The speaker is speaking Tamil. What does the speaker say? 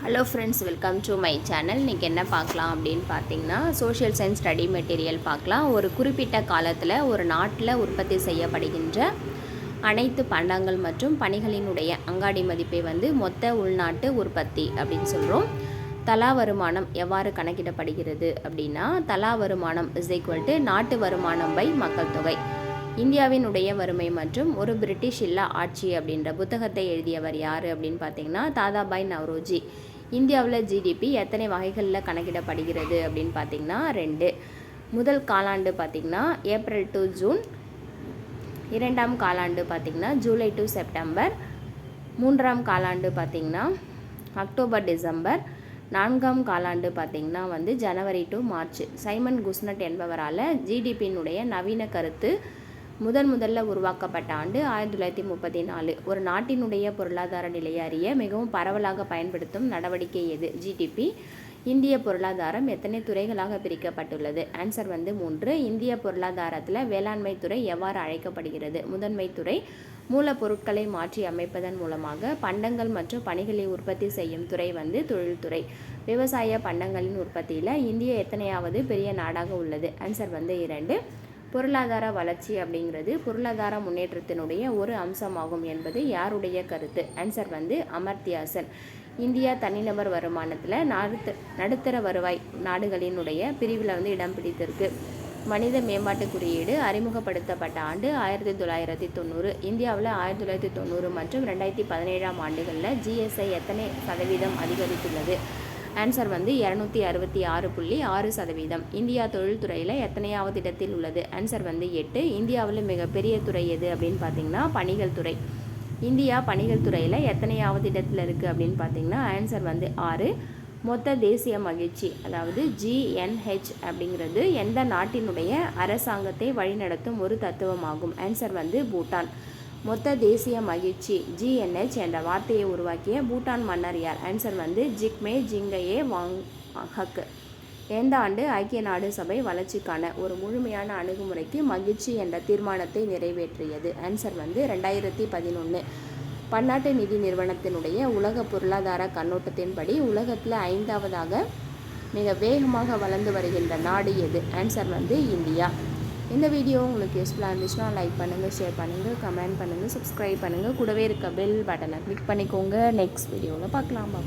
Hello friends, welcome to my channel. இன்றைக்கி என்ன பார்க்கலாம் அப்படின்னு பார்த்தீங்கன்னா, சோஷியல் சயின்ஸ் ஸ்டடி மெட்டீரியல் பார்க்கலாம். ஒரு குறிப்பிட்ட காலத்தில் ஒரு நாட்டில் உற்பத்தி செய்யப்படுகின்ற அனைத்து பண்டங்கள் மற்றும் பணிகளினுடைய அங்காடி மதிப்பை மொத்த உள்நாட்டு உற்பத்தி அப்படின்னு சொல்கிறோம். தலா வருமானம் எவ்வாறு கணக்கிடப்படுகிறது அப்படின்னா, தலா வருமானம் நாட்டு வருமானம் பை மக்கள் தொகை. இந்தியாவினுடைய வறுமை மற்றும் ஒரு பிரிட்டிஷ் இல்லா ஆட்சி அப்படின்ற புத்தகத்தை எழுதியவர் யார் அப்படின்னு பார்த்தீங்கன்னா, தாதாபாய் நவ்ரோஜி. இந்தியாவில் ஜிடிபி எத்தனை வகைகளில் கணக்கிடப்படுகிறது அப்படின்னு பார்த்தீங்கன்னா 2. முதல் காலாண்டு பார்த்திங்கன்னா ஏப்ரல் டு ஜூன், இரண்டாம் காலாண்டு பார்த்திங்கன்னா ஜூலை டு செப்டம்பர், மூன்றாம் காலாண்டு பார்த்திங்கன்னா அக்டோபர் டிசம்பர், நான்காம் காலாண்டு பார்த்திங்கன்னா ஜனவரி டு மார்ச். சைமன் குஸ்னட் என்பவரால் ஜிடிபியினுடைய நவீன கருத்து முதல்ல உருவாக்கப்பட்ட ஆண்டு 1934. ஒரு நாட்டினுடைய பொருளாதார நிலையை அறிய மிகவும் பரவலாக பயன்படுத்தும் நடவடிக்கை எது? ஜிடிபி. இந்திய பொருளாதாரம் எத்தனை துறைகளாக பிரிக்கப்பட்டுள்ளது? ஆன்சர் 3. இந்திய பொருளாதாரத்தில் வேளாண்மை துறை எவ்வாறு அழைக்கப்படுகிறது? முதன்மை துறை. மூலப்பொருட்களை மாற்றி அமைப்பதன் மூலமாக பண்டங்கள் மற்றும் பணிகளை உற்பத்தி செய்யும் துறை தொழில்துறை. விவசாய பண்டங்களின் உற்பத்தியில் இந்தியா எத்தனையாவது பெரிய நாடாக உள்ளது? ஆன்சர் 2. பொருளாதார வளர்ச்சி அப்படிங்கிறது பொருளாதார முன்னேற்றத்தினுடைய ஒரு அம்சமாகும் என்பது யாருடைய கருத்து? ஆன்சர் அமர்த்தியாசன். இந்தியா தனிநபர் வருமானத்தில் நடுத்தர வருவாய் நாடுகளினுடைய பிரிவில் இடம் பிடித்திருக்கு. மனித மேம்பாட்டு குறியீடு அறிமுகப்படுத்தப்பட்ட ஆண்டு 1990. இந்தியாவில் 1990 மற்றும் 2017 ஆண்டுகளில் ஜிஎஸ்ஐ எத்தனை சதவீதம் அதிகரித்துள்ளது? ஆன்சர் 266.6%. இந்தியா தொழில்துறையில் எத்தனையாவது இடத்தில் உள்ளது? ஆன்சர் 8. இந்தியாவில் மிகப்பெரிய துறை எது அப்படின்னு பார்த்தீங்கன்னா பணிகள் துறை. இந்தியா பணிகள் துறையில் எத்தனையாவது இடத்துல இருக்குது அப்படின்னு பார்த்தீங்கன்னா ஆன்சர் 6. மொத்த தேசிய மகிழ்ச்சி அதாவது GNH அப்படிங்கிறது எந்த நாட்டினுடைய அரசாங்கத்தை வழிநடத்தும் ஒரு தத்துவமாகும்? ஆன்சர் பூட்டான். மொத்த தேசிய மகிழ்ச்சி GNH என்ற வார்த்தையை உருவாக்கிய பூட்டான் மன்னர் யார்? ஆன்சர் ஜிக்மே ஜிங்கயே வாங்ஹக். எந்த ஆண்டு ஐக்கிய நாடு சபை வளர்ச்சிக்கான ஒரு முழுமையான அணுகுமுறைக்கு மகிழ்ச்சி என்ற தீர்மானத்தை நிறைவேற்றியது? ஆன்சர் 2011. பன்னாட்டு நிதி நிறுவனத்தினுடைய உலக பொருளாதார கண்ணோட்டத்தின்படி உலகத்தில் 5ஆவதாக மிக வேகமாக வளர்ந்து வருகின்ற நாடு எது? Answer India. இந்த வீடியோ உங்களுக்கு யூஸ்ஃபுல்லாக இருந்துச்சுன்னா லைக் பண்ணுங்கள், ஷேர் பண்ணுங்கள், கமெண்ட் பண்ணுங்கள், சப்ஸ்கிரைப் பண்ணுங்கள். கூடவே இருக்க பெல் பட்டனை கிளிக் பண்ணிக்கோங்க. நெக்ஸ்ட் வீடியோவில் பார்க்கலாம்.